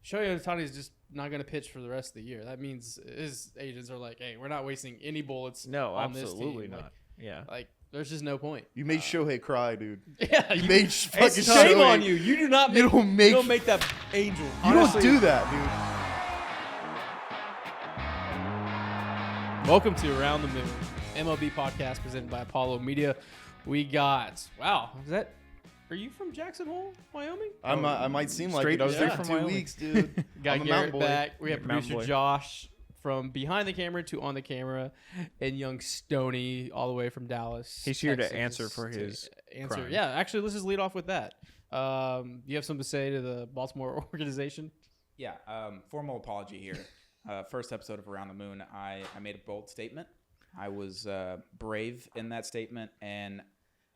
Shohei Ohtani is just not going to pitch for the rest of the year. That means his agents are like, hey, we're not wasting any bullets on this team. Absolutely not. Like, there's just no point. You made Shohei cry, dude. Yeah, You made fucking shame Shohei. on you. You do not make, you don't make that angel. You Honestly, don't do that, dude. Welcome to Around the Moon, MLB podcast presented by Apollo Media. We got, are you from Jackson Hole, Wyoming? I might seem like Straight it. I was there from for 2 Wyoming. weeks, dude. Got I'm a mountain Garrett boy. back. We have Mountain producer boy. Josh from behind the camera to on the camera, and young Stoney all the way from Dallas. He's here to Texas, answer for his crime. Yeah, actually, let's just lead off with that. You have something to say to the Baltimore organization? Yeah, formal apology here. First episode of Around the Moon, I made a bold statement. I was brave in that statement, and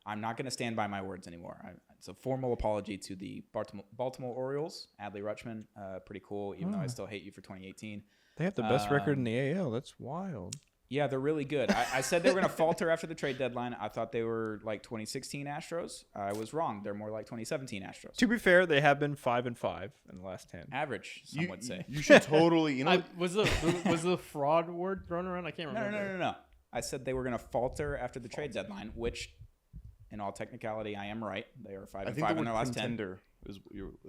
I'm not going to stand by my words anymore. It's a formal apology to the Baltimore Orioles. Adley Rutschman, pretty cool, even though I still hate you for 2018. They have the best record in the AL. That's wild. Yeah, they're really good. I said they were going to falter after the trade deadline. I thought they were like 2016 Astros. I was wrong. They're more like 2017 Astros. To be fair, they have been 5-5 in the last 10. Average, some would say. You should totally, Was the fraud word thrown around? I can't remember. No. I said they were going to falter after the trade deadline, which, in all technicality, I am right. They are 5-5 in their last 10. Pretender.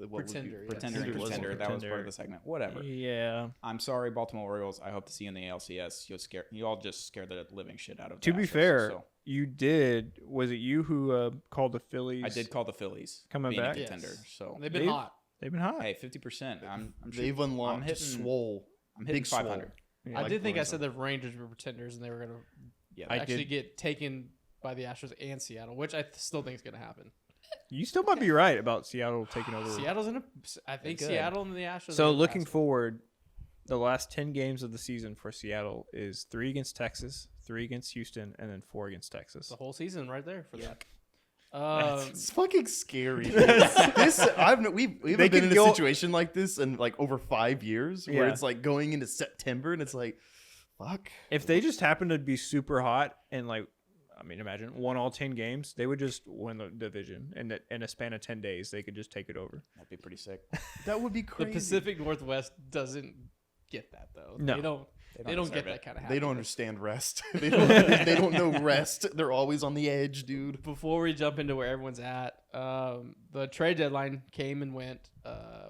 Pretender. Pretender and contender. That was part of the segment. Whatever. Yeah. I'm sorry, Baltimore Orioles. I hope to see you in the ALCS. You all just scared the living shit out of. To the be Astros, fair, so. you did. Was it you who called the Phillies? I did call the Phillies Coming being back? a contender. So They've been hot. They've been hot. hey, 50%. I'm They've unlocked hitting swole. I'm hitting Big swole. 500. Yeah. I did think I said the Rangers were pretenders and they were going to Yeah, actually get taken by the Astros and Seattle, which I still think is going to happen. You still might be right about Seattle taking over. Seattle's I think good. Seattle and the Astros. So are looking fast. forward, the last 10 games of the season for Seattle is 3 against Texas, 3 against Houston, and then 4 against Texas. the whole season right there for that. It's fucking scary. We haven't been in a situation like this in like over 5 years where Yeah. it's like going into September and it's like, fuck. If they just happen to be super hot and imagine won all 10 games, they would just win the division. And in a span of 10 days, they could just take it over. That'd be pretty sick. That would be The crazy. Pacific Northwest doesn't get that though. No. They don't get deserve that it. kind of. They don't understand rest. They don't know rest. They're always on the edge, dude. Before we jump into where everyone's at, the trade deadline came and went.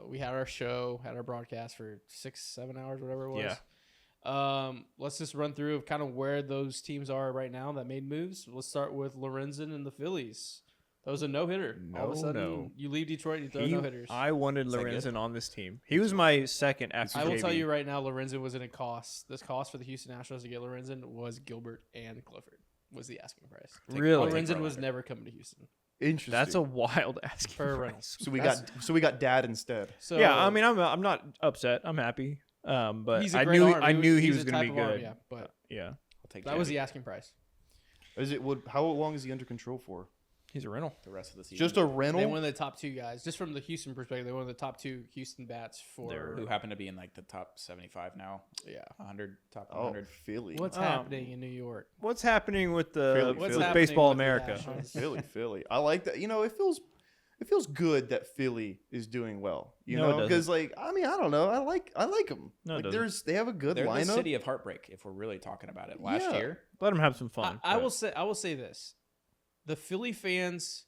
We had our show, had our broadcast for 6-7 hours, whatever it was. Yeah. Let's just run through kind of where those teams are right now that made moves. Let's start with Lorenzen and the Phillies. That was a no-hitter. All of a sudden, you leave Detroit and you throw no-hitters. I wanted that good? Lorenzen on this team. He was my second after I will JV. tell you right now, Lorenzen was in a cost. This cost for the Houston Astros to get Lorenzen was Gilbert and Clifford was the asking price. Really? Lorenzen was never coming to Houston. Interesting. That's a wild asking For a rental. price. So we got Dad instead. So Yeah, I mean, I'm not upset. I'm happy. But he's a I great knew arm. I knew he He's was a going to type be of arm, good. yeah, but Yeah, I'll take that was the asking price. How long is he under control for? he's a rental. the rest of the season. Just a They rental? one of the top two guys, just from the Houston perspective. They're one of the top two Houston bats for. who happen to be in like the top 75 now. Yeah. 100 top Oh, 100. Philly. What's happening in New York? What's happening with Philly, the What's with happening baseball with the America? Nationals? Philly. I like that. It feels good that Philly is doing well. You No, it know, doesn't. because I don't know. I like them. No, it like doesn't. they have a good They're lineup. the city of heartbreak if we're really talking about it. Last Yeah. year, Let him have some fun. I will say this: the Philly fans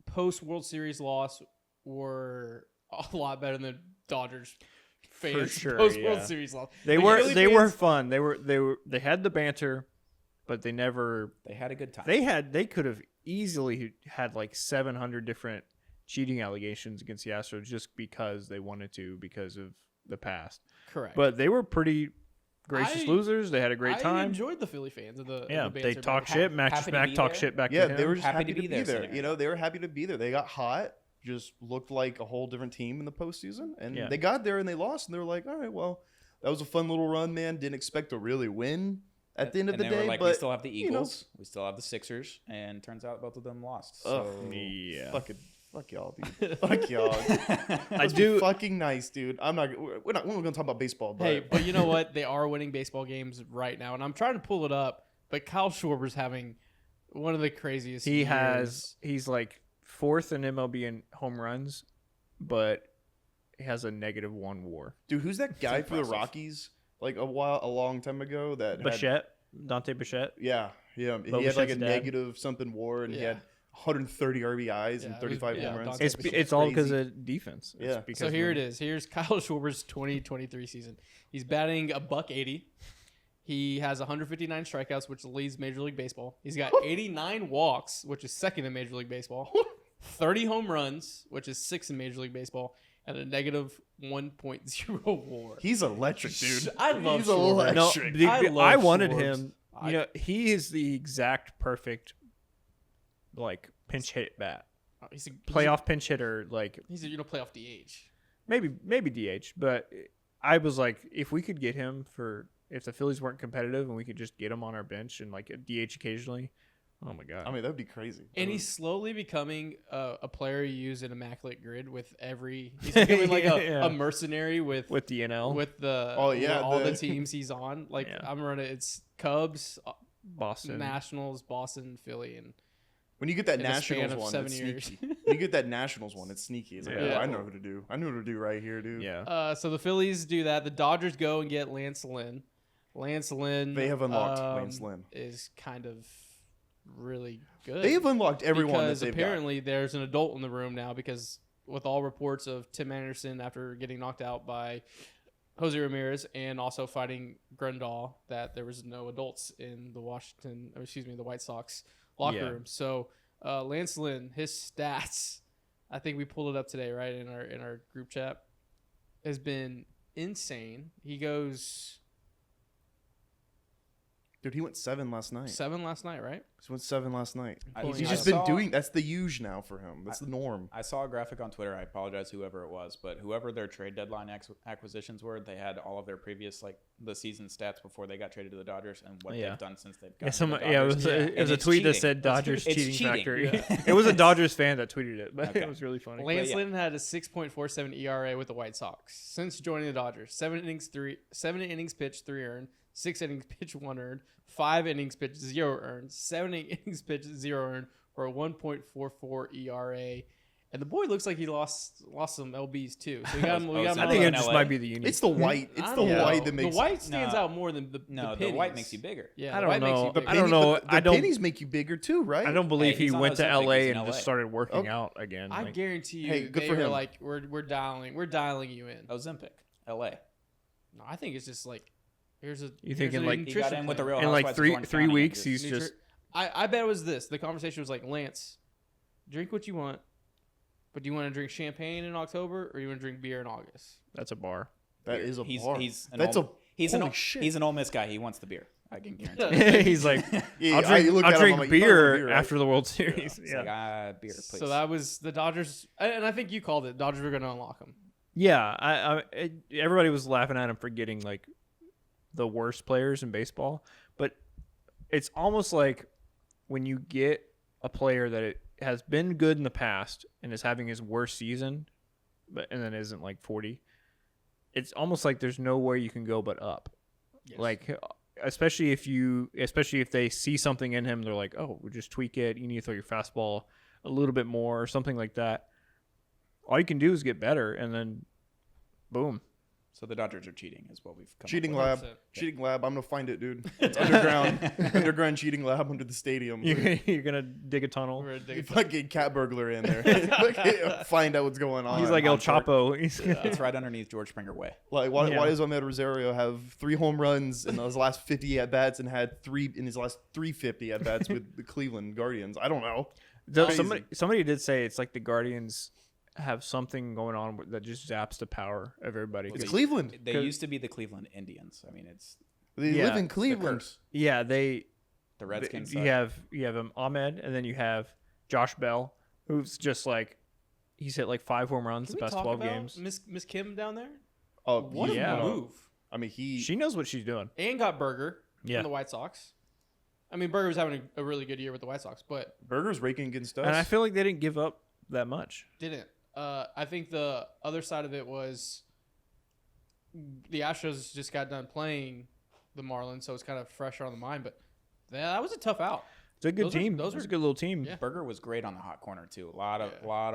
post World Series loss were a lot better than the Dodgers fans sure, post World yeah. Series loss. They The were Philly fans- fun. They had the banter, but they never. they had a good time. They could have easily had like 700 different cheating allegations against the Astros just because they wanted to because of the past. Correct. But they were pretty gracious I- losers. They had a great I time. enjoyed the Philly fans of the Yeah, of the they banter, talk but shit, match happy to back, be talk there. shit back Yeah, to him. they were just Happy to be there, there. Sinner. You know, they were happy to be there. They got hot, just looked like a whole different team in the postseason, and Yeah. they got there and they lost, and they were like, all right, well, that was a fun little run, man. Didn't expect to really win at the end of and the they were day, like, but we still have the you know, Eagles, we still have the Sixers, and turns out both of them lost. So Yeah. fuck y'all, dude. Fuck y'all. I do. Fucking nice, dude. We're not gonna talk about baseball, but Hey, but you know what? They are winning baseball games right now, and I'm trying to pull it up. But Kyle Schwarber's having one of the craziest. He's years. like fourth in MLB in home runs, but has a -1 WAR. Dude, who's that guy for the impressive. Rockies? Like a long time ago that Bichette, Dante Bichette. Yeah. He had like Bichette's a dad. negative something WAR, and he had 130 RBIs and Yeah, 35 yeah, home runs. Dante It's Bichette. it's all because Crazy. of defense. It's Yeah. because So here it is. Here's Kyle Schwarber's 2023 season. He's batting $180. He has 159 strikeouts, which leads Major League Baseball. He's got 89 walks, which is second in Major League Baseball. 30 home runs, which is sixth in Major League Baseball, and a -1.0 WAR. He's electric, dude. I love He's Schwarber. No, electric. I wanted Schwartz. him. You know, he is the exact perfect, like, pinch hit bat, He's a playoff pinch hitter. Like He's a playoff DH. maybe DH, but I was like, if we could get him if the Phillies weren't competitive and we could just get him on our bench and like a DH occasionally, oh my god. I mean, that would be crazy. And he's slowly becoming a player you use in Immaculate Grid with every. He's becoming like Yeah. a mercenary with the NL, with the Oh, yeah, all the the- teams he's on. Like Yeah. I'm running, it's Cubs, Boston. Nationals, Boston, Philly, and When you get that in a span Nationals of one, 7 it's years. sneaky. When you get that Nationals one, it's sneaky. It's like, Yeah. oh, I know who to do. I know what to do right here, dude. Yeah. So the Phillies do that. The Dodgers go and get Lance Lynn. Lance Lynn. They have unlocked Lance Lynn. Is kind of really good. They have unlocked everyone that because they've apparently there's an adult in the room now because with all reports of Tim Anderson after getting knocked out by Jose Ramirez and also fighting Grandal that there was no adults in the the White Sox locker Yeah. room. So Lance Lynn, his stats, I think we pulled it up today, right, in our group chat, has been insane. He goes Dude, he went 7 last night. 7 last night, right? He went 7 last night. Pulling He's it just up. been doing. That's the huge now for him. That's the norm. I saw a graphic on Twitter. I apologize, whoever it was, but whoever their trade deadline acquisitions were, they had all of their previous the season stats before they got traded to the Dodgers and what Yeah. they've done since they've Yeah, gotten to the it Dodgers. was Yeah. it was And a it's tweet that cheating. said Dodgers It's cheating, cheating. factory. Yeah. It was a Dodgers fan that tweeted it, but Okay. it was really funny. Lance yeah. Lynn had a 6.47 ERA with the White Sox since joining the Dodgers. 7 innings pitched, 3 earned. 6 innings pitched, 1 earned. 5 innings pitched, 0 earned. 7 innings pitched, 0 earned for a 1.44 ERA. And the boy looks like he lost some LBs too. So we got him. We got him I on think the- it just LA. might be the union. It's the white. It's I the don't white know. that makes. the white stands No. out more than the No, the the white pennies. makes you bigger. Yeah, I the don't white makes know. you The bigger. I don't know. The I don't- pennies make you bigger too, right? I don't believe Hey, he he's on went to Ozempic. LA He's in and just LA. started working Oh. out again. I Like, guarantee you, Hey, good they for were him. like, we're dialing you in. Ozempic, LA. No, I think it's just like here's a. You here's thinking a like- He got nutrition in with the plan. Real in like Housewives of three Orange three County. weeks, he's just I bet it was this. The conversation was like, Lance, drink what you want, but do you want to drink champagne in October or you want to drink beer in August? that's a bar. That is a He's bar. he's an That's Ole, he's an holy Ole- shit. he's an Ole Miss guy. He wants the beer. I can guarantee. He's like, Yeah, I'll I look drink at him, I'm beer like, you don't want beer, right? after the World Series. It's Yeah, like, beer, please. So that was the Dodgers, and I think you called it. Dodgers were going to unlock him. yeah. Everybody was laughing at him for getting like the worst players in baseball, but it's almost like when you get a player that it has been good in the past and is having his worst season, and then isn't like 40. It's almost like there's nowhere you can go but up. Yes. Like, especially if they see something in him, they're like, oh, we'll just tweak it. You need to throw your fastball a little bit more or something like that. All you can do is get better, and then boom. So the Dodgers are cheating, is what we've come Cheating up lab. 100%. Cheating lab. I'm gonna find it, dude. It's underground. Underground cheating lab under the stadium. You're gonna dig a tunnel. We're gonna dig You it. fucking cat burglar in there. Find out what's going on. He's like El on court. Chapo. He's with. It's right underneath George Springer Way. Like, why Yeah. does Ahmed Rosario have 3 home runs in his last 50 at bats and had 3 in his last 350 at bats with the Cleveland Guardians? I don't know. Crazy. Somebody did say it's like the Guardians have something going on that just zaps the power of everybody. It's They- Cleveland. They 'Cause- used to be the Cleveland Indians. I mean, it's They Yeah, live in it's the Cleveland. curse. Yeah, The Redskins. You have Ahmed, and then you have Josh Bell, who's just like he's hit like 5 home runs Can the we past talk 12 about games. Miss Kim down there? Oh, What Yeah. a move! I mean, She knows what she's doing. And got Berger Yeah. from the White Sox. I mean, Berger was having a really good year with the White Sox, but Burger's raking against us. And I feel like they didn't give up that much. didn't. I think the other side of it was the Astros just got done playing the Marlins, so it's kind of fresher on the mind. But that was a tough out. It's a good Those are- team. those It's are- a good little team. Yeah. Berger was great on the hot corner too. A lot of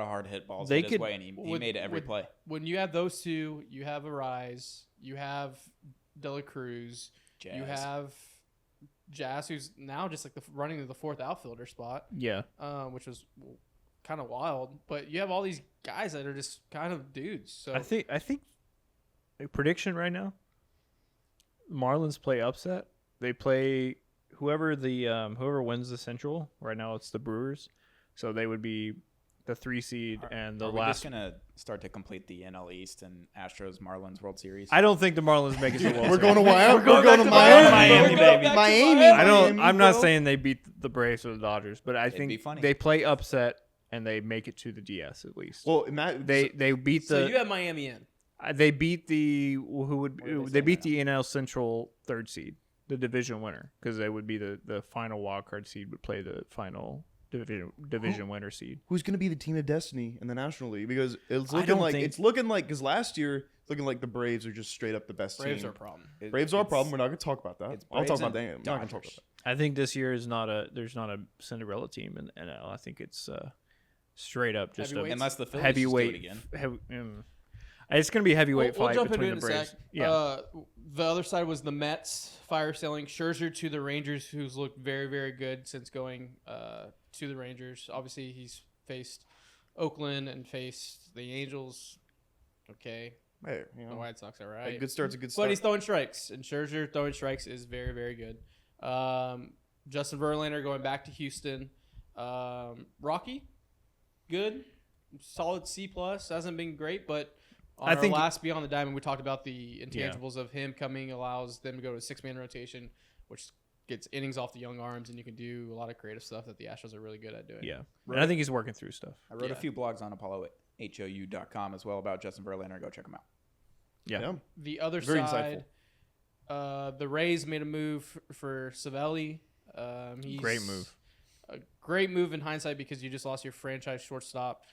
hard hit balls They hit his could- way, and he made it every play. When you have those two, you have Arise, you have De La Cruz, you Jazz. have Jazz, who's now just like running to the fourth outfielder spot, Yeah. which was kind of wild. But you have all these guys that are just kind of dudes. So I think a prediction right now. Marlins play upset. They play whoever wins the Central. Right now it's the Brewers. So they would be the 3 seed and the Are we last. just gonna start to complete the NL East and Astros Marlins World Series? I don't think the Marlins make it to the World We're going to Series. Miami. We're going to Miami. Miami, We're going baby. back to Miami. I don't. Miami, I'm not bro. saying they beat the Braves or the Dodgers, but I It'd be think funny. they play upset and they make it to the DS at least. Well, Matt, they beat so the you have Miami in. they beat the who would What are they they beat saying the NL Central 3rd seed, the division winner, because they would be the final wild card seed would play the final division winner seed. who's going to be the team of destiny in the National League? Because it's I looking don't like think- because last year it's looking like the Braves are just straight up the best Braves team. are a problem. Braves are a problem. We're not going to talk about that. it's I'll talk Braves about that. and I'm not going to talk about Dodgers. that. I think this year is there's not a Cinderella team in NL. I think it's straight up just a Heavyweights? Unless the Phillies heavyweight. just do it again. It's going to be a heavyweight We'll fight jump between into the it in a Braves. sec. Yeah. The other side was the Mets fire selling Scherzer to the Rangers, who's looked very, very good since going to the Rangers. Obviously, he's faced Oakland and faced the Angels. Okay, Hey, you the know, White Sox, all a right. good start's a good But start. he's throwing strikes, and Scherzer throwing strikes is very, very good. Justin Verlander going back to Houston. Rocky, good, solid C plus. Hasn't been great, but on I our think- last Beyond the Diamond, we talked about the intangibles of him coming allows them to go to a 6-man rotation, which gets innings off the young arms, and you can do a lot of creative stuff that the Astros are really good at doing. Yeah. And I think he's working through stuff. I wrote a Yeah. few blogs on ApolloHOU.com as well about Justin Verlander. Go check them out. Yeah. The other Very side, the Rays made a move for Savelli. He's Great move. A great move in hindsight because you just lost your franchise shortstop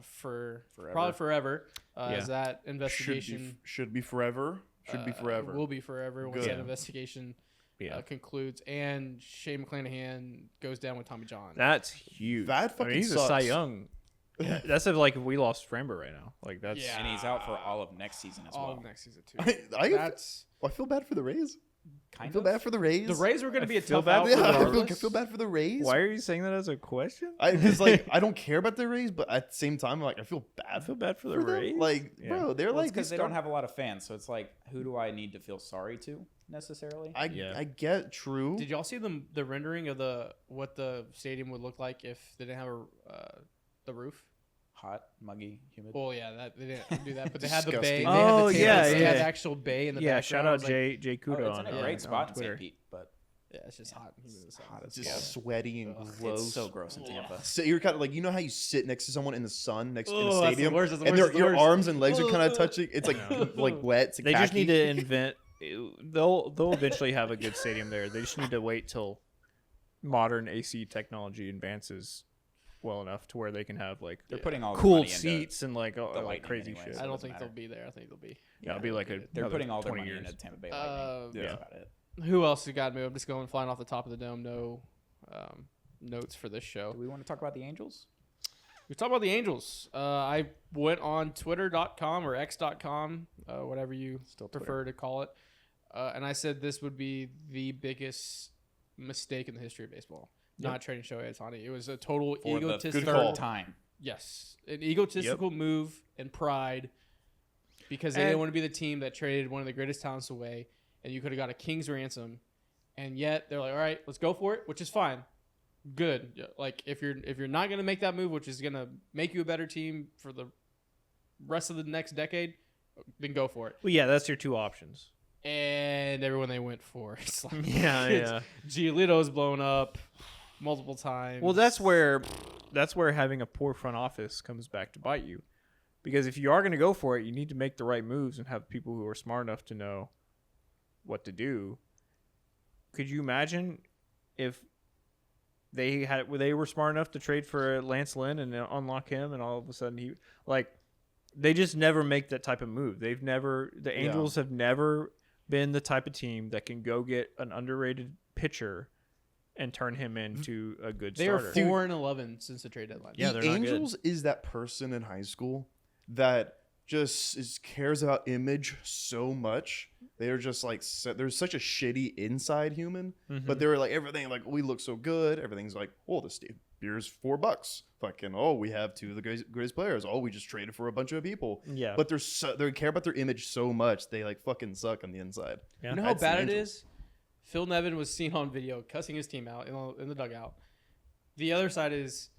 for probably forever. As that investigation Should be forever. Should be forever. will be forever once Good. that investigation Yeah. concludes, and Shane McClanahan goes down with Tommy John. That's huge. That I fucking mean, he's sucks. a Cy Young. That's like if we lost Framber right now. Like that's Yeah. And he's out for all of next season as all well. of next season too. I That's feel bad for the Rays. I Kind feel of. bad for the Rays. the Rays were going to be a feel tough bad out. for Yeah, I regardless. feel bad for the Rays. Why are you saying that as a question? Because like I don't care about the Rays, but at the same time, like I feel I bad feel bad for the for them. Rays. Like, Yeah. bro, they're Well, like it's because they don't have a lot of fans, so it's like, who do I need to feel sorry to necessarily? Yeah. I get true. Did y'all see the rendering of what the stadium would look like if they didn't have the roof? Hot, muggy, humid. Well, yeah, they didn't do that, but they had the bay. Disgusting. They had Oh, the yeah, tables, they had yeah. the actual bay in the Yeah, background. shout I out was like, Jay Kudo it's in on, a great on spot in Twitter. St. Pete, but Yeah, it's just hot. and humid as hell. hot as Just hell. sweaty and gross. It's so gross in Tampa. So you're kind of like, you know how you sit next to someone in the sun next in Oh, a that's the stadium, worst, that's the and worst, that's the your worst. arms and legs are kind of touching. It's like like wet. It's They just khaki. need to invent. They'll eventually have a good stadium there. They just need to wait till modern AC technology advances well enough to where they can have like They're putting all the cool money into- seats and like Lightning crazy anyway, shit. so I it don't doesn't think matter. they'll be there. I think they'll be. Yeah, it'll be like a They're another putting all their 20 money years. into Tampa Bay Lightning. Yeah. That's about it. Who else we got? I'm just going flying off the top of the dome. No notes for this show. Do we want to talk about the Angels? We talk about the Angels. I went on Twitter.com or X.com, whatever you prefer to call it, and I said this would be the biggest mistake in the history of baseball. Not trading Shohei Ohtani. It was a total For the egotistical. third time. Yes, an egotistical move and pride because they And- didn't want to be the team that traded one of the greatest talents away, and you could have got a king's ransom, and yet they're like, all right, let's go for it, which is fine, good. Yeah, like if you're not gonna make that move, which is gonna make you a better team for the rest of the next decade, then go for it. Well, yeah, that's your two options. And everyone they went for, it's like Yeah. Giolito's blown up multiple times. Well, that's where having a poor front office comes back to bite you, because if you are going to go for it, you need to make the right moves and have people who are smart enough to know what to do. Could you imagine if they were smart enough to trade for Lance Lynn and unlock him, and all of a sudden they just never make that type of move. The Angels have never been the type of team that can go get an underrated pitcher and turn him into a good They are starter. 4-11 since the trade deadline. Yeah, the they're not good. Angels is that person in high school that just cares about image so much. They are just like they're such a shitty inside human, but they're like everything like we look so good. Everything's like, oh, this beer's $4. Fucking we have two of the greatest players. We just traded for a bunch of people. Yeah. But they care about their image so much they like fucking suck on the inside. Yeah. You know how That's the bad it Angels. is? Phil Nevin was seen on video cussing his team out in the dugout. The other side is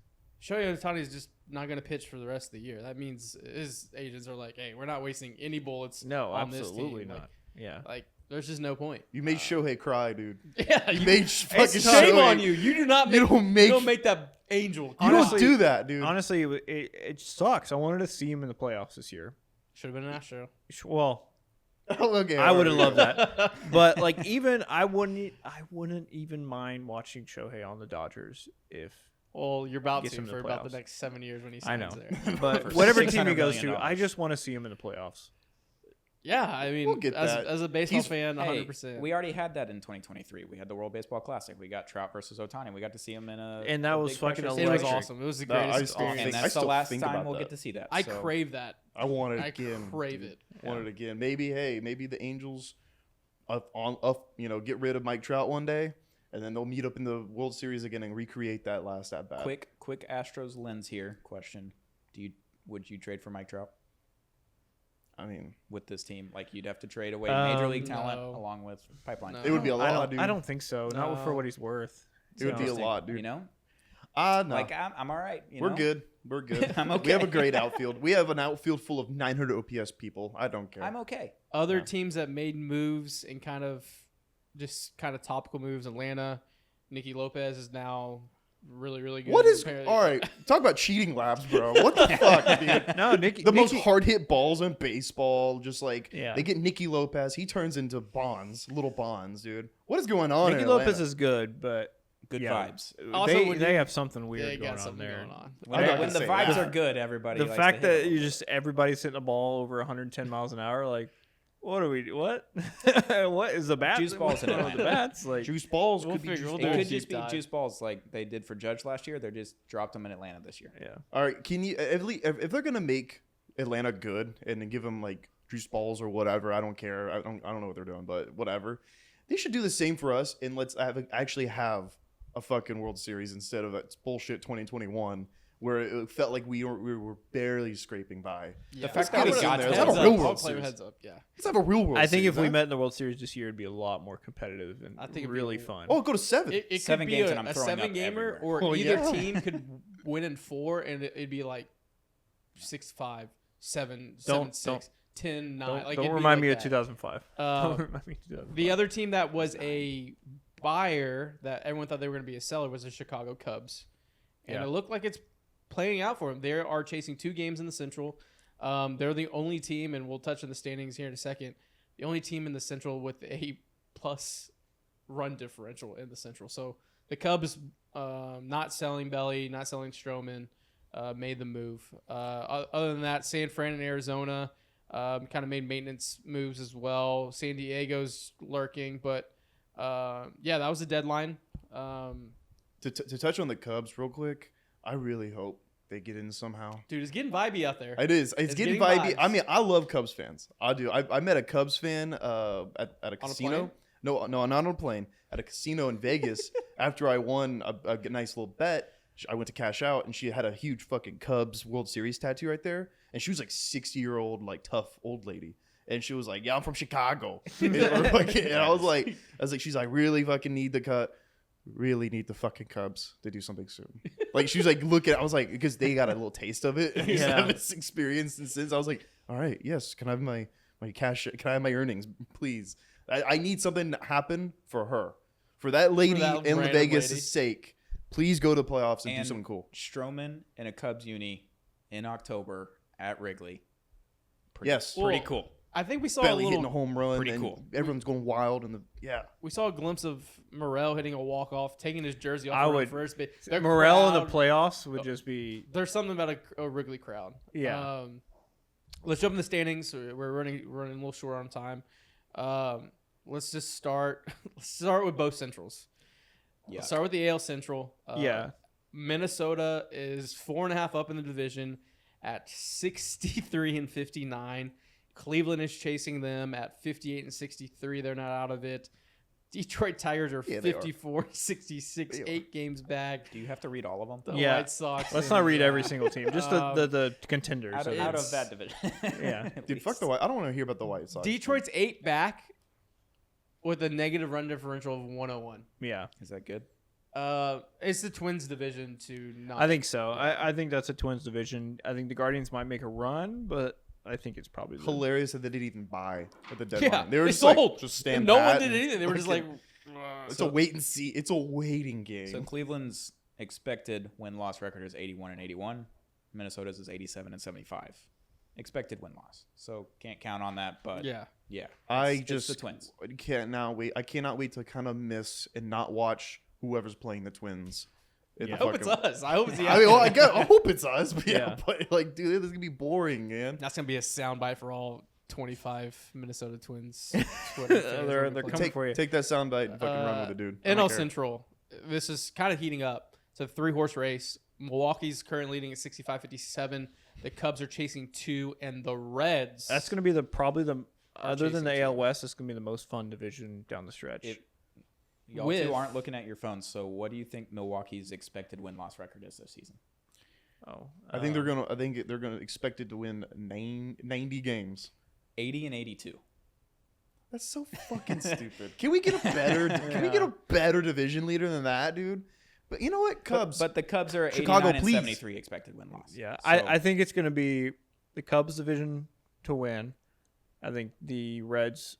Shohei Ohtani is just not going to pitch for the rest of the year. That means his agents are like, hey, we're not wasting any bullets No, on this absolutely team. not. Yeah. Like, there's just no point. You made Shohei cry, dude. Yeah, You made fucking shame Shohei. on you. You do not make, You don't make that angel. You Honestly- don't do that, dude. Honestly, it sucks. I wanted to see him in the playoffs this year. Should have been an Astro. Well, Okay, I would have alright. loved that. But like even I wouldn't even mind watching Shohei on the Dodgers if Well, you're about Gets to him to for the about the playoffs. next 7 years when he I signs know. there. but For whatever team he $600 goes to, million. I just want to see him in the playoffs. Yeah, I mean, We'll get that. as a baseball He's- fan, Hey, 100%. we already had that in 2023. We had the World Baseball Classic. We got Trout versus Otani. We got to see him in a And that a was big fucking pressure it was electric. awesome. It was the No, I greatest still experience. think- And I that's the still last think time about we'll that. get to see that. I So, crave that. I want it I again. crave dude. it. Want it again. Maybe the Angels, get rid of Mike Trout one day, and then they'll meet up in the World Series again and recreate that last at bat. quick Astros lens here. Question: would you trade for Mike Trout I mean, with this team? Like you'd have to trade away major league talent no. along with pipeline. No. it would be a lot, dude. I don't think so. Not No. for what he's worth. It would be a Interesting, lot, dude. You know, No. like I'm all right. You We're know? good. We're good. I'm We have a okay. great outfield. We have an outfield full of 900 OPS people. I don't care. I'm okay. Other Yeah. teams that made moves and kind of topical moves. Atlanta, Nicky Lopez is now really, really good. What is Apparently- all right? Talk about cheating labs, bro. What the fuck, dude? No, Nicky. The most hard hit balls in baseball. Just like Yeah. they get Nicky Lopez, he turns into little bonds, dude. What is going on? Nicky in Lopez Atlanta? is good, but Good yeah, vibes. Also, when they you- have something weird They going got on something there. going on. When, I'm not when gonna the say vibes that. are good, everybody. The likes fact to hit that a you little. just everybody's hitting the ball over 110 miles an hour, like, what are we? What? What is the bat? Juice balls in What's going on with the Atlanta. bats? Like, Juice balls We'll could be figure- juice we'll It do balls. could deep just be dive. juice balls like they did for Judge last year. They just dropped them in Atlanta this year. yeah. All right, can you if they're gonna make Atlanta good and then give them like juice balls or whatever? I don't care. I don't know what they're doing, but whatever. They should do the same for us and let's actually have a fucking World Series instead of that bullshit 2021 where it felt like we were barely scraping by. Yeah. fact that we Let's got have there, a let's have a heads real up. World I'll play with Series. heads up. Yeah. Let's have a real World I think Series, if we huh? met in the World Series this year, it'd be a lot more competitive and I think it'd be really a- fun. Oh, go to 7. It Seven could be games and I'm a throwing up 7-gamer, everywhere. or Well, either yeah. team could win in 4, and it'd be like 6-5, 7, Don't- 7-6, 10, 9. don't Like, don't it'd be remind like me that. of 2005. Don't remind me of 2005. The other team that was a buyer that everyone thought they were going to be a seller was the Chicago Cubs, and Yeah. it looked like it's playing out for them. They are chasing 2 games in the Central. They're the only team, and we'll touch on the standings here in a second. The only team in the Central with a plus run differential in the Central. So the Cubs, not selling Belly, not selling Stroman, made the move. Other than that, San Fran and Arizona kind of made maintenance moves as well. San Diego's lurking, but yeah, that was the deadline. To touch on the Cubs real quick, I really hope they get in somehow. Dude, it's getting vibey out there. It is. It's getting vibey. vibes. I mean, I love Cubs fans. I do. I met a Cubs fan at a casino. plane? No, not on a plane. At a casino in Vegas. After I won a nice little bet, I went to cash out, and she had a huge fucking Cubs World Series tattoo right there. And she was like 60-year-old, like tough old lady. And she was like, "Yeah, I'm from Chicago." And I was like, she's like, "Really fucking need the cut." Really need the fucking Cubs to do something soon. Like she was like, I was like, because they got a little taste of it. And Yeah. have this experience. And since I was like, all right, yes, can I have my cash? Can I have my earnings, please? I need something to happen for her, for that lady that in random Vegas' lady. sake. Please go to the playoffs and do And something cool. Stroman in a Cubs uni in October at Wrigley. Yes. Well, Pretty cool. I think we saw Belly a hitting a little. home run. pretty and cool. Everyone's going wild. We saw a glimpse of Morel hitting a walk off, taking his jersey off I around would- first base. Their Morel in the crowd- playoffs would just be. There's something about a Wrigley crowd. Yeah. Let's jump in the standings. We're running a little short on time. Let's just start. Let's start with both Centrals. Yeah. Let's start with the AL Central. Yeah. Minnesota is 4.5 up in the division at 63-59. Cleveland is chasing them at 58-63. They're not out of it. Detroit Tigers are Yeah, they are. 54-66, 8 games back. Do you have to read all of them? The Yeah. White Sox. Let's and, not read every single team. Just um, the contenders. Out It's- of that division. Yeah. At Dude, fuck least. the White. I don't want to hear about the White Sox. Detroit's 8 back with a negative run differential of 101. Yeah. Is that good? It's the Twins division to not. I think so. I think that's a Twins division. I think the Guardians might make a run, but I think it's probably the, Hilarious that they didn't even buy at the deadline. Yeah, they were they just like, sold. just stand no one pat did and anything. They were just like, fucking- it's a wait and see. It's a waiting game. So Cleveland's expected win-loss record is 81-81. Minnesota's is 87-75. Expected win-loss. So can't count on that, but yeah. yeah. I It's the Twins. cannot wait. I cannot wait to kind of miss and not watch whoever's playing the Twins. in Yeah. the I hope it's fucking- us. I hope it's the. I mean, well, I hope it's us, but yeah, Yeah. but like, dude, this is gonna be boring, man. That's gonna be a soundbite for all 25 Minnesota Twins. Twitter fans when They're we play. coming Take, for you. take that soundbite and fucking run with it, dude. I don't NL care. Central. This is kind of heating up. It's a 3-horse race. Milwaukee's currently leading at 65-57. The Cubs are chasing 2, and the Reds. That's going to be probably the other than the chasing AL two. West. It's going to be the most fun division down the stretch. Y'all With- two aren't looking at your phones, so what do you think Milwaukee's expected win-loss record is this season? I think they're gonna expected to win 90 games. 80-82. That's so fucking stupid. Can we get a better? Can we get a better division leader than that, dude? But you know what, Cubs. But the Cubs are Chicago, 89-73 expected win-loss. Yeah, So, I think it's going to be the Cubs division to win. I think the Reds.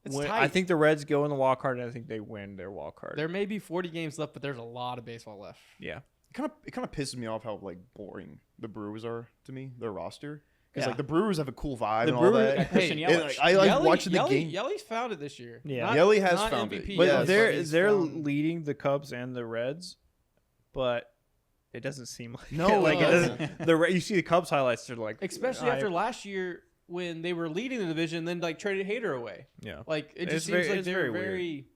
It's win. tight. I think the Reds go in the wild card, and I think they win their wild card. There may be 40 games left, but there's a lot of baseball left. Yeah, it kind of pisses me off how like boring the Brewers are to me. Their roster, because Yeah. like the Brewers have a cool vibe The and all Brewers- that. Got Christian Hey, And, Yelich. like, I like watching the Yelly, game. Yelly's found it this year. Yeah. Not- Yelly has not found MVP it. but Yes. yet, they're he's they're found- leading the Cubs and the Reds, but it doesn't seem like No, like it it doesn't. You see the Cubs highlights, they're like especially after last year when they were leading the division, then like traded Hader away. yeah. Like it It's just very- seems like it's they're very very.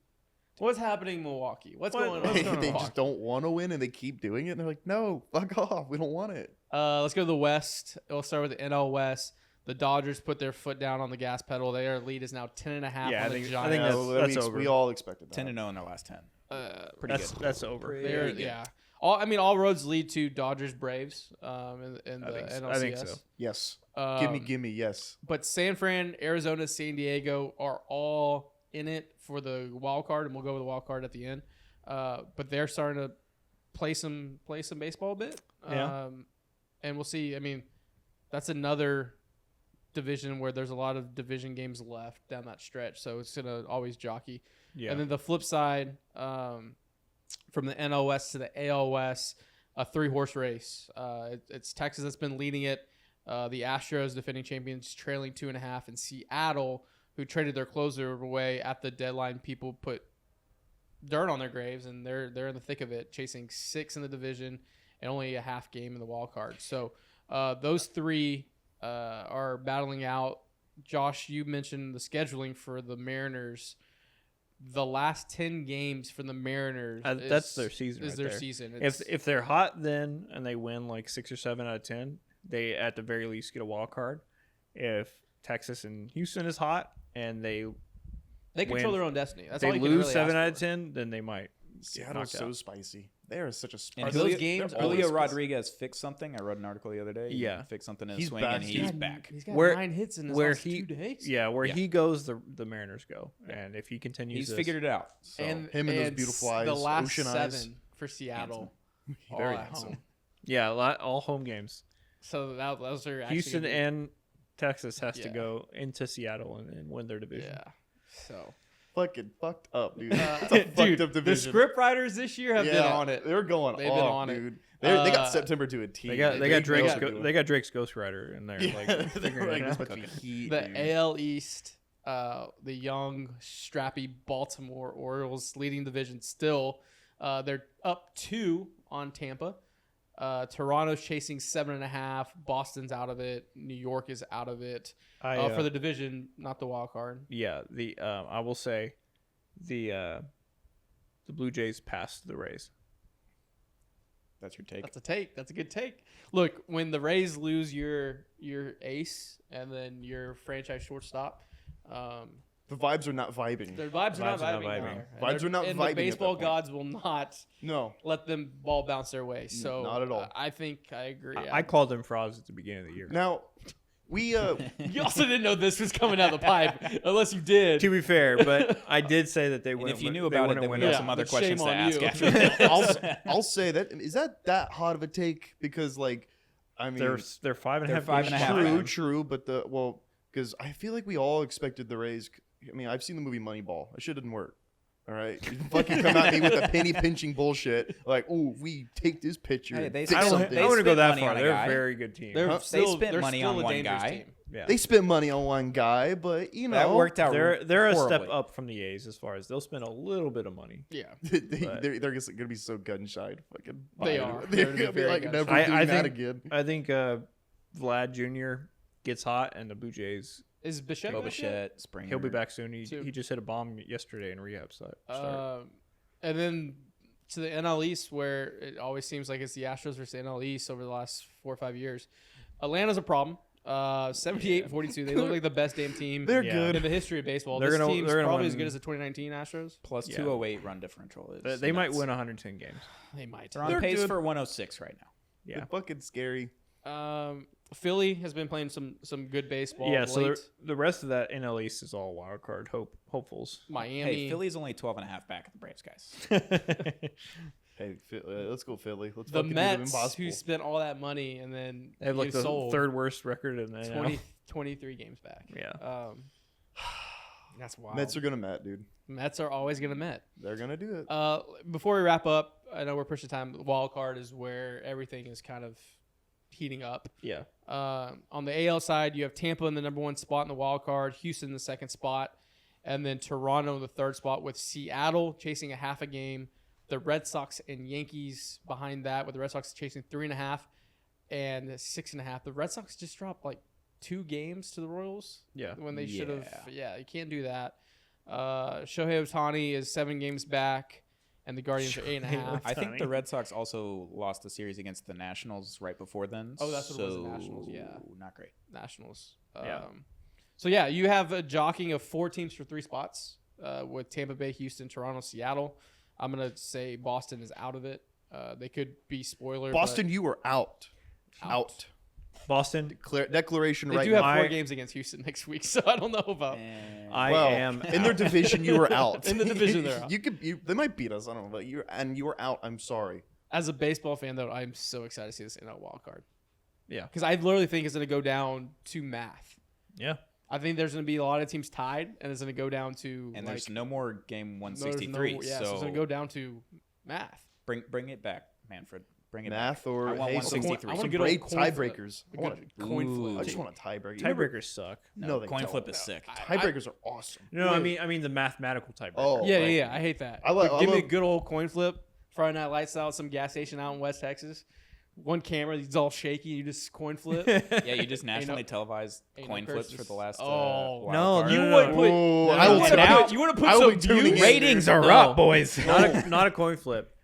What's happening in Milwaukee? What's What- going on? What's going on They in just don't want to win, and they keep doing it. And they're like, "No, fuck off. We don't want it." Let's go to the West. We'll start with the NL West. The Dodgers put their foot down on the gas pedal. Their lead is now 10.5 Yeah, on I the think Giants. that's over. We all expected that. 10-0 in their last 10. Pretty That's good. that's over. They're- good. yeah. All roads lead to Dodgers Braves in the I think so. NLCS. I think so. Yes. Um, Gimme, yes. But San Fran, Arizona, San Diego are all in it for the wild card, and we'll go with the wild card at the end. But they're starting to play some baseball a bit. Yeah. And we'll see. I mean, that's another division where there's a lot of division games left down that stretch, so it's gonna always jockey. Yeah. And then the flip side, from the NL West to the AL West, a 3-horse race. It's Texas that's been leading it. The Astros, defending champions, trailing 2.5, and Seattle, who traded their closer away at the deadline. People put dirt on their graves, and they're in the thick of it, chasing 6 in the division and only a half game in the wild card. So those three are battling out. Josh, you mentioned the scheduling for the Mariners. The last 10 games for the Mariners That's their season. is right their there. season. If they're hot then and they win like 6 or 7 out of 10, they at the very least get a wild card. If Texas and Houston is hot and they control win- their own destiny. That's they all you can lose really 7 ask out of for. 10, then they might get Seattle's knocked so out. spicy. They are such a And Are spicy. those Julio, games they're always Julio spicy? Rodriguez fixed something. I wrote an article the other day. He Yeah. fixed something in He's his swing, back, and dude. he's back. He's got Where- 9 hits in his where last he- 2 days. Yeah, where Yeah. he goes, the Mariners go, and if he continues, He's this, figured it out. So. And Him and those beautiful eyes, The last ocean 7 eyes. for Seattle, all Very at handsome. home. yeah, all home games. So those are actually Houston gonna be- and Texas has to Yeah. go into Seattle and win their division. yeah. So Fucking fucked up, dude. It's a fucked dude, up the division. script writers this year have been Yeah, on it. They're going They've been off, on it. dude. They got Uh, September to a T. They got know Drake's what they're doing. they got Drake's Ghostwriter in there. Yeah, Like, they're figuring like, it it's out. about to be heat, The dude. AL East, the young, strappy Baltimore Orioles leading division still. They're up 2 on Tampa. Toronto's chasing 7.5. Boston's out of it. New York is out of it for the division, not the wild card. Yeah, I will say the the Blue Jays pass the Rays. That's your take. That's a take. That's a good take. Look, when the Rays lose your ace and then your franchise shortstop, The vibes are not vibing. their vibes are not Vibes are not vibing. vibing. no. And Vibes they're- are not and vibing the at baseball that point. gods will not No. let them ball bounce their way. So Not at all. I think I agree. I called them frauds at the beginning of the year. Now, we You also didn't know this was coming out of the pipe, unless you did. To be fair, but I did say that they And wouldn't. if you knew they about it, wouldn't then we win have out. Yeah, some other but shame questions to on ask you. after that. I'll say that is that hot of a take? Because like, I mean, They're 5.5. They're 5.5. true, true, but because I feel like we all expected the Rays. I mean, I've seen the movie Moneyball. It shit didn't work. All right, you fucking come at me with the penny pinching bullshit. Like, oh, we take this pitcher. Hey, and they fix spent- something. they I wouldn't go spent that money far. on a They're guy. a very good team. They're Huh? still, spent they're money still on a one dangerous guy. team. Yeah. They spent money on one guy, but you know That worked out. They're a step horribly. up from the A's as far as they'll spend a little bit of money. Yeah, they're just gonna be so gun shy. Fucking They buy it. are. They're They're gonna be very like gun never shy. doing I that think- again. I think Vlad Jr. gets hot, and the Blue Jays. is Bichette back yet? Bichette, Springer. He'll be back soon. He Too. just hit a bomb yesterday in rehab. So And then to the NL East, where it always seems like it's the Astros versus the NL East over the last 4 or 5 years. Atlanta's a problem. 78-42. They look like the best damn team They're Yeah. good. in the history of baseball. They're This gonna- team's they're gonna probably win. as good as the 2019 Astros. plus Yeah. 208 run differential. Is they might nuts. win 110 games. They might. They're on They're pace good. for 106 right now. Yeah. They're fucking scary. Philly has been playing some good baseball. Yeah. of So late. the rest of that NL East is all wild card hopefuls. Miami. Hey, Philly's only 12.5 back at the Braves, guys. Hey, let's go Philly. Let's the fucking do the Mets, impossible. who spent all that money and then They have like you the sold third worst record in the NL. 23 games back. Yeah. That's wild. Mets are gonna Met, dude. Mets are always going to Met. They're gonna do it. Before we wrap up, I know we're pushing time. The wild card is where everything is kind of heating up. Yeah. On the AL side, you have Tampa in the number 1 spot in the wild card, Houston in the 2nd spot, and then Toronto in the 3rd spot with Seattle chasing a half a game. The Red Sox and Yankees behind that, with the Red Sox chasing 3.5 and 6.5. The Red Sox just dropped like 2 games to the Royals. Yeah. When they should have. Yeah, you can't do that. Shohei Ohtani is 7 games back, and the Guardians are 8.5. I think Funny. the Red Sox also lost the series against the Nationals right before then. Oh, that's what it was, the so Nationals, yeah. Not great. Nationals. Yeah. So yeah, you have a jockeying of 4 teams for 3 spots with Tampa Bay, Houston, Toronto, Seattle. I'm gonna say Boston is out of it. They could be spoiler. Boston, you are out. Out. Out. Boston. Declaration but they right do have now. 4 games against Houston next week, so I don't know about. I Well, am in their out. division. You are out. In the division, they're out. They might beat us. I don't know, but you are out. I'm sorry. As a baseball fan, though, I'm so excited to see this NL wild card Yeah. because I literally think it's gonna go down to math. Yeah. I think there's gonna be a lot of teams tied, and it's gonna go down to And like, there's no more game no, there's 163. no- yeah, so it's gonna go down to math. bring it back, Manfred. Bring it Math back. or I want hey, 163. I want some a good great old coin flip. tiebreakers. A good coin Ooh. flip. I just want a tiebreaker. Tiebreakers suck. No, they coin don't. flip is sick. Tiebreakers are awesome. No, I mean the mathematical tiebreaker. Oh. Yeah, Right. yeah, I hate that. I like- But I give me a love- good old coin flip. Friday Night Lights out, some gas station out in West Texas. One camera, it's all shaky. You just coin flip. Yeah, you just nationally televised ain't coin no flips curses. for the last. Oh. wild No, card. you would put. Whoa, No, I will you tell now- you. you want to put I will some be tuning views? in. Ratings are No. up, boys. not a coin flip.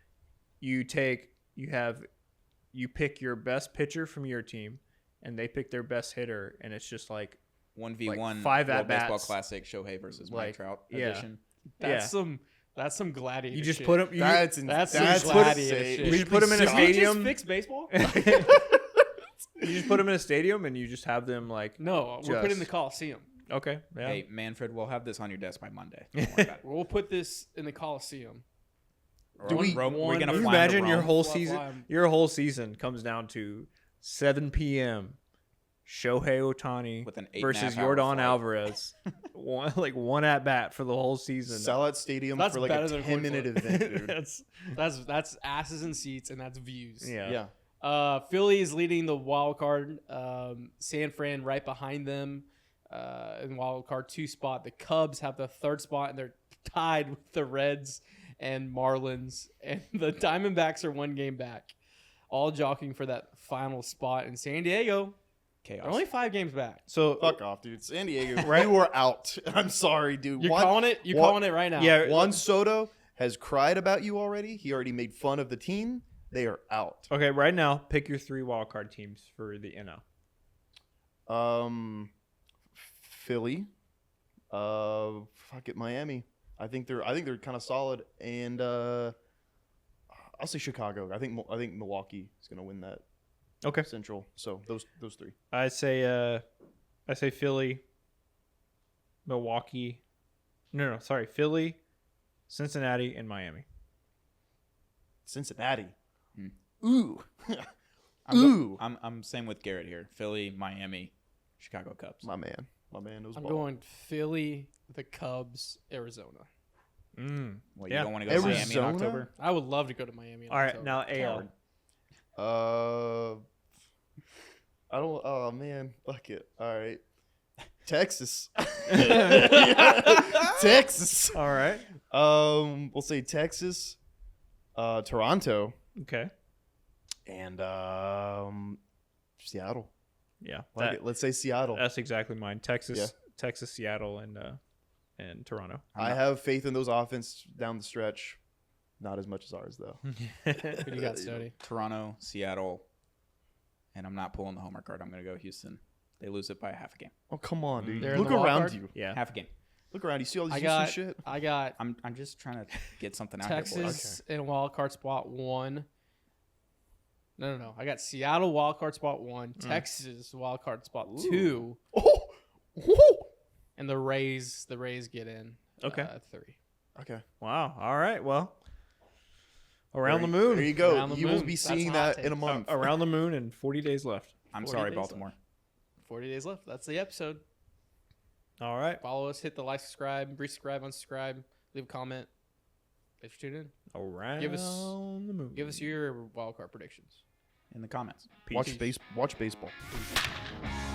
You pick your best pitcher from your team, and they pick their best hitter, and it's just like 1v1 Like 5 World Baseball at-bats. Classic Shohei versus Mike Like, Trout yeah. edition. That's some gladiator. you just shit. put them. That's That's some that's gladiator insane. shit. You just put 'em in a Did you just stadium. fix baseball? You just put them in a stadium, and you just have them like. No, we're putting the Just- Coliseum. Okay. Yeah. Hey, Manfred, we'll have this on your desk by Monday. Don't worry about it. We'll put this in the Coliseum. Do we- We're one- gonna Can you fly imagine to your Rome? whole Fly, season? fly. Your whole season comes down to 7 p.m. Shohei Ohtani With an 8.5 versus hour Yordan flight. Alvarez. one at bat for the whole season. Sellout stadium That's for like better a than a coin 10-minute flip. event, dude. That's asses and seats, and that's views. Yeah. Yeah. Philly is leading the wild card. San Fran right behind them in wild card 2 spot. The Cubs have the 3rd spot, and they're tied with the Reds and Marlins. And the Diamondbacks are 1 game back, all jockeying for that final spot. In San Diego, Chaos. they're only 5 games back. So Fuck off, dude. San Diego, you are out. I'm sorry, dude. You're calling it? You're Juan- calling it right now. yeah, Juan Soto has cried about you already. He already made fun of the team. They are out. Okay, right now, pick your 3 wild card teams for the NL. Philly. Fuck it, Miami. I think they're kind of solid, and I'll say Chicago. I think Milwaukee is gonna win that Okay. Central. So those 3. I say Philly, Milwaukee. No, sorry, Philly, Cincinnati, and Miami. Cincinnati. Hmm. Ooh. I'm Ooh. I'm same with Garrett here. Philly, Miami, Chicago Cubs. My man knows I'm ball. going Philly, the Cubs, Arizona. Well, Yeah. you don't want to go to Miami in Arizona? October? I would love to go to Miami. In All right, October. now AL. I don't. Oh man, fuck it. All right, Texas. Texas. All right. We'll say Texas, Toronto, Okay. and Seattle. Yeah. Like it. Let's say Seattle. That's exactly mine. Texas, Yeah. Texas, Seattle, and Toronto. I have faith in those offense down the stretch. Not as much as ours though. Who do you got, Stoney? Toronto, Seattle, and I'm not pulling the homer card. I'm going to go Houston. They lose it by half a game. Oh come on, dude! They're in Look the wild around card? you. Yeah. Half a game. Look around. You see all this I Houston got shit. I got I'm just trying to get something out here. boys. Texas in wild card spot 1. No. I got Seattle wild card spot 1, Texas wild card spot 2, Oh. Woo. and the Rays get in. Okay. 3. Okay. Wow. All right. Well, around the There moon. you go. Around the You will moon. be That's seeing hot that in a takes. month. Around the moon and 40 days left. I'm 40 sorry, days Baltimore. 40 days left. That's the episode. All right. Follow us, hit the like, subscribe, resubscribe, unsubscribe, leave a comment. Thanks for tuning in. Around Give us- the moon. Give us your wild card predictions. In the comments. Peace. Watch baseball. Peace.